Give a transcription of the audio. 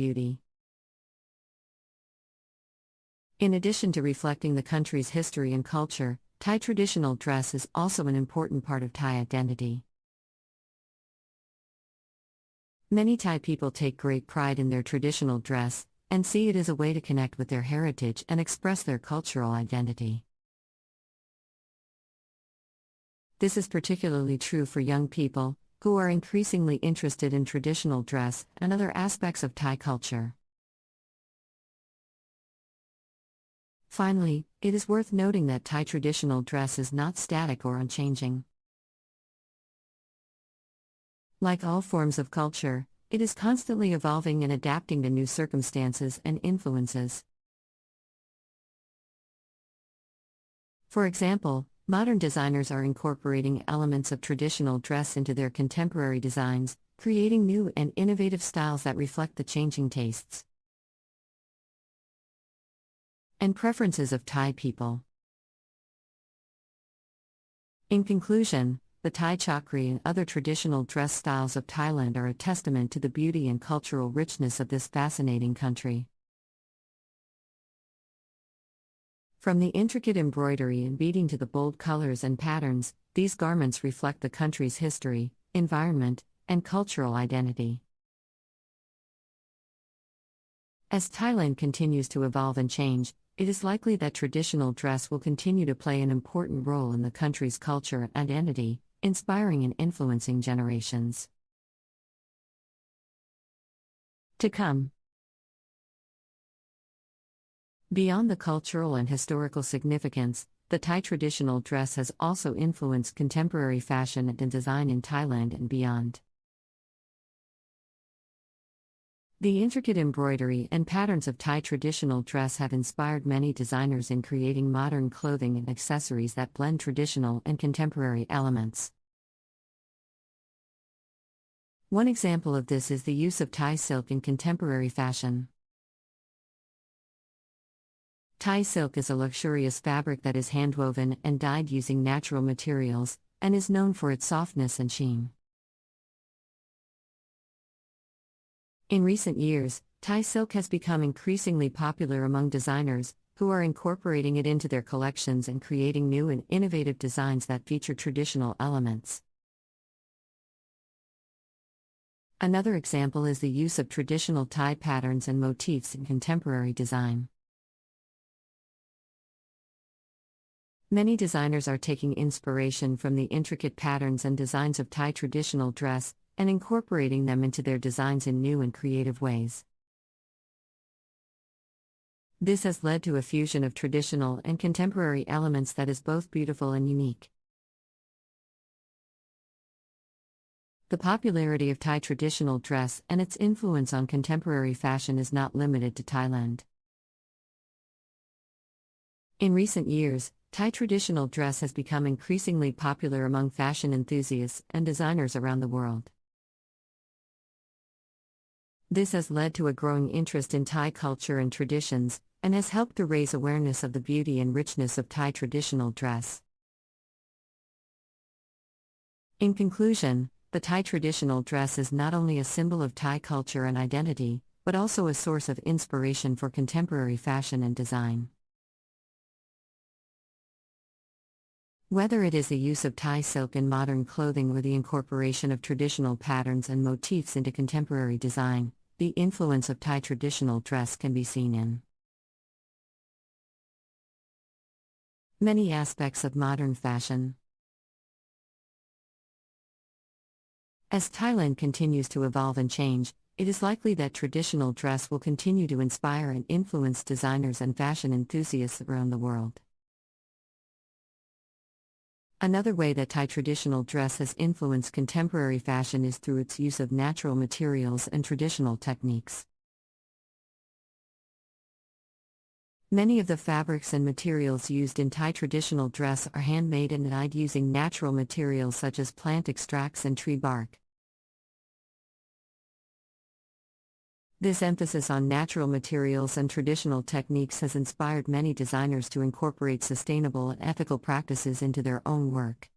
beauty. In addition to reflecting the country's history and culture, Thai traditional dress is also an important part of Thai identity. Many Thai people take great pride in their traditional dress, and see it as a way to connect with their heritage and express their cultural identity. This is particularly true for young people, who are increasingly interested in traditional dress and other aspects of Thai culture. Finally, it is worth noting that Thai traditional dress is not static or unchanging. Like all forms of culture, it is constantly evolving and adapting to new circumstances and influences. For example, modern designers are incorporating elements of traditional dress into their contemporary designs, creating new and innovative styles that reflect the changing tastes and preferences of Thai people. In conclusion, the Thai chakri and other traditional dress styles of Thailand are a testament to the beauty and cultural richness of this fascinating country. From the intricate embroidery and beading to the bold colors and patterns, these garments reflect the country's history, environment, and cultural identity. As Thailand continues to evolve and change, it is likely that traditional dress will continue to play an important role in the country's culture and identity, inspiring and influencing generations to come. Beyond the cultural and historical significance, the Thai traditional dress has also influenced contemporary fashion and design in Thailand and beyond. The intricate embroidery and patterns of Thai traditional dress have inspired many designers in creating modern clothing and accessories that blend traditional and contemporary elements. One example of this is the use of Thai silk in contemporary fashion. Thai silk is a luxurious fabric that is handwoven and dyed using natural materials, and is known for its softness and sheen. In recent years, Thai silk has become increasingly popular among designers, who are incorporating it into their collections and creating new and innovative designs that feature traditional elements. Another example is the use of traditional Thai patterns and motifs in contemporary design. Many designers are taking inspiration from the intricate patterns and designs of Thai traditional dress, and incorporating them into their designs in new and creative ways. This has led to a fusion of traditional and contemporary elements that is both beautiful and unique. The popularity of Thai traditional dress and its influence on contemporary fashion is not limited to Thailand. In recent years, Thai traditional dress has become increasingly popular among fashion enthusiasts and designers around the world. This has led to a growing interest in Thai culture and traditions, and has helped to raise awareness of the beauty and richness of Thai traditional dress. In conclusion, the Thai traditional dress is not only a symbol of Thai culture and identity, but also a source of inspiration for contemporary fashion and design. Whether it is the use of Thai silk in modern clothing or the incorporation of traditional patterns and motifs into contemporary design, the influence of Thai traditional dress can be seen in many aspects of modern fashion. As Thailand continues to evolve and change, it is likely that traditional dress will continue to inspire and influence designers and fashion enthusiasts around the world. Another way that Thai traditional dress has influenced contemporary fashion is through its use of natural materials and traditional techniques. Many of the fabrics and materials used in Thai traditional dress are handmade and dyed using natural materials such as plant extracts and tree bark. This emphasis on natural materials and traditional techniques has inspired many designers to incorporate sustainable and ethical practices into their own work.